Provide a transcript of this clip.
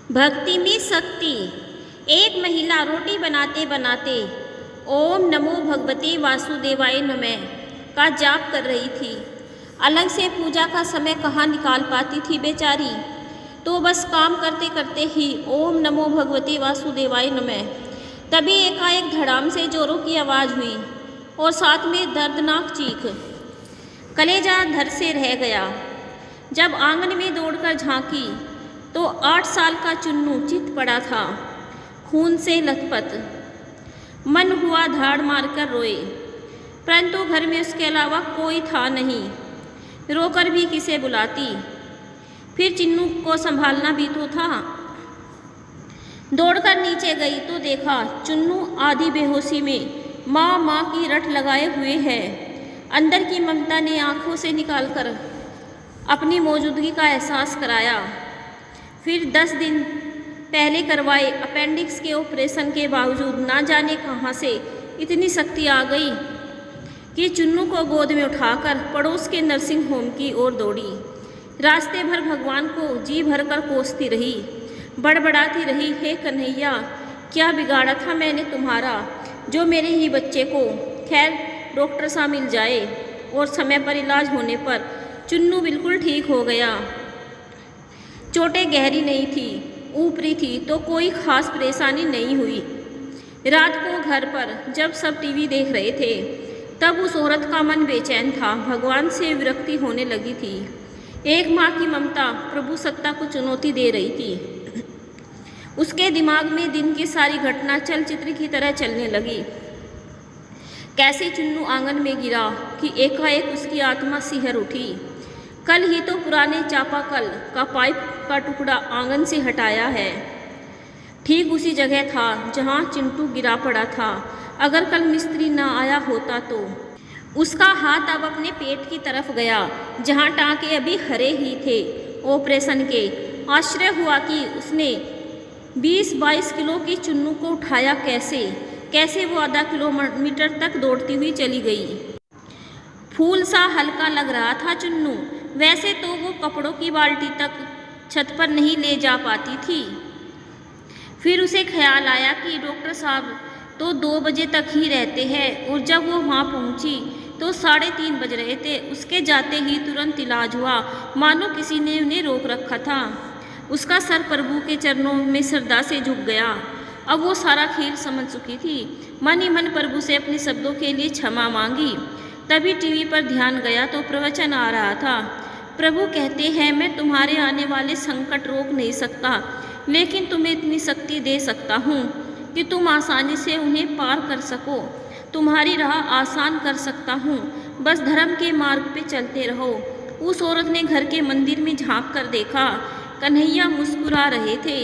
भक्ति में शक्ति। एक महिला रोटी बनाते बनाते ओम नमो भगवते वासुदेवाय नमः का जाप कर रही थी। अलग से पूजा का समय कहाँ निकाल पाती थी बेचारी। तो बस काम करते करते ही ओम नमो भगवते वासुदेवाय नमः। तभी एकाएक धड़ाम से जोरों की आवाज़ हुई और साथ में दर्दनाक चीख। कलेजा धर से रह गया। जब आंगन में दौड़कर झांकी तो 8 साल का चुन्नू चित पड़ा था, खून से लथपथ। मन हुआ धाड़ मारकर रोए, परंतु घर में उसके अलावा कोई था नहीं। रोकर भी किसे बुलाती। फिर चिन्नू को संभालना भी तो था। दौड़कर नीचे गई तो देखा चुन्नू आधी बेहोशी में माँ माँ की रट लगाए हुए है। अंदर की ममता ने आंखों से निकालकर अपनी मौजूदगी का एहसास कराया। फिर 10 दिन पहले करवाए अपेंडिक्स के ऑपरेशन के बावजूद ना जाने कहाँ से इतनी शक्ति आ गई कि चुन्नू को गोद में उठाकर पड़ोस के नर्सिंग होम की ओर दौड़ी। रास्ते भर भगवान को जी भरकर कोसती रही, बड़बड़ाती रही, हे कन्हैया क्या बिगाड़ा था मैंने तुम्हारा, जो मेरे ही बच्चे को खैर डॉक्टर सा मिल जाए। और समय पर इलाज होने पर चुन्नू बिल्कुल ठीक हो गया। चोटें गहरी नहीं थी, ऊपरी थी, तो कोई ख़ास परेशानी नहीं हुई। रात को घर पर जब सब टीवी देख रहे थे तब उस औरत का मन बेचैन था, भगवान से विरक्ति होने लगी थी। एक माँ की ममता प्रभु सत्ता को चुनौती दे रही थी। उसके दिमाग में दिन की सारी घटना चलचित्र की तरह चलने लगी। कैसे चुन्नू आंगन में गिरा कि एकाएक उसकी आत्मा सिहर उठी। कल ही तो पुराने चापाकल का पाइप का टुकड़ा आंगन से हटाया है, ठीक उसी जगह था जहां चिंटू गिरा पड़ा था। अगर कल मिस्त्री ना आया होता तो। उसका हाथ अब अपने पेट की तरफ गया जहां टाँके अभी हरे ही थे ऑपरेशन के। आश्चर्य हुआ कि उसने 20-22 किलो की चुन्नू को उठाया कैसे वो आधा किलोमीटर तक दौड़ती हुई चली गई। फूल सा हल्का लग रहा था चुन्नू। वैसे तो वो कपड़ों की बाल्टी तक छत पर नहीं ले जा पाती थी। फिर उसे ख्याल आया कि डॉक्टर साहब तो 2 बजे तक ही रहते हैं और जब वो वहाँ पहुँची तो 3:30 बज रहे थे। उसके जाते ही तुरंत इलाज हुआ, मानो किसी ने उन्हें रोक रखा था। उसका सर प्रभु के चरणों में श्रद्धा से झुक गया। अब वो सारा खेल समझ चुकी थी। मन ही मन प्रभु से अपने शब्दों के लिए क्षमा मांगी। तभी टीवी पर ध्यान गया तो प्रवचन आ रहा था। प्रभु कहते हैं, मैं तुम्हारे आने वाले संकट रोक नहीं सकता, लेकिन तुम्हें इतनी शक्ति दे सकता हूँ कि तुम आसानी से उन्हें पार कर सको। तुम्हारी राह आसान कर सकता हूँ, बस धर्म के मार्ग पे चलते रहो। उस औरत ने घर के मंदिर में झांक कर देखा, कन्हैया मुस्कुरा रहे थे।